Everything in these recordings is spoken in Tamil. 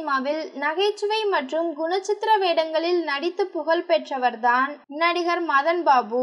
சினிமாவில் நகைச்சுவை மற்றும் குணச்சித்திர வேடங்களில் நடித்து புகழ் பெற்றவர்தான் நடிகர் மதன் பாபு.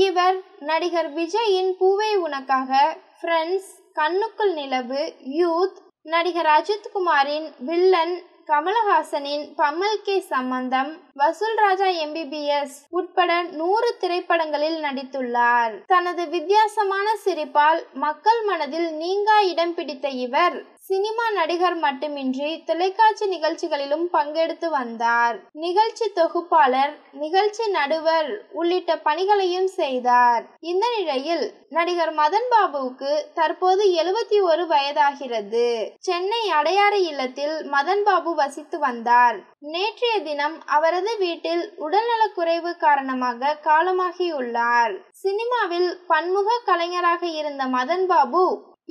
இவர் நடிகர் விஜயின் பூவே உனக்காக, ஃப்ரெண்ட்ஸ், கண்ணுக்குள் நிலவு, யூத், நடிகர் அஜித் குமாரின் வில்லன், கமலஹாசனின் பம்மல் கே சம்பந்தம், வசூல் ராஜா MBBS உட்பட 100 திரைப்படங்களில் நடித்துள்ளார். தனது வித்தியாசமான சிரிப்பால் மக்கள் மனதில் நீங்கா இடம் பிடித்த இவர் சினிமா நடிகர் மட்டுமின்றி தொலைக்காட்சி நிகழ்ச்சிகளிலும் பங்கெடுத்து வந்தார். நிகழ்ச்சி தொகுப்பாளர், நிகழ்ச்சி நடுவர் உள்ளிட்ட பணிகளையும் செய்தார். இந்த நிலையில் நடிகர் மதன் பாபுவுக்கு தற்போது 71 வயதாகிறது. சென்னை அடையாறு இல்லத்தில் மதன் பாபு வசித்து வந்தார். நேற்றைய தினம் அவரது வீட்டில் உடல்நலக்குறைவு காரணமாக காலமாகியுள்ளார். சினிமாவில் பன்முக கலைஞராக இருந்த மதன் பாபு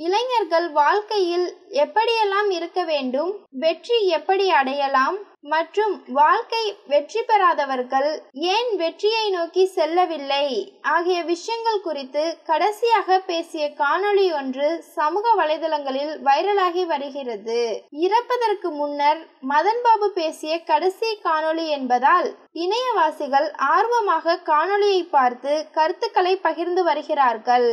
இளைஞர்கள் வாழ்க்கையில் எப்படியெல்லாம் இருக்க வேண்டும், வெற்றி எப்படி அடையலாம் மற்றும் வாழ்க்கை வெற்றி பெறாதவர்கள் ஏன் வெற்றியை நோக்கி செல்லவில்லை ஆகிய விஷயங்கள் குறித்து கடைசியாக பேசிய காணொளி ஒன்று சமூக வலைதளங்களில் வைரலாகி வருகிறது. இறப்பதற்கு முன்னர் மதன் பாபு பேசிய கடைசி காணொளி என்பதால் இணையவாசிகள் ஆர்வமாக காணொளியை பார்த்து கருத்துக்களை பகிர்ந்து வருகிறார்கள்.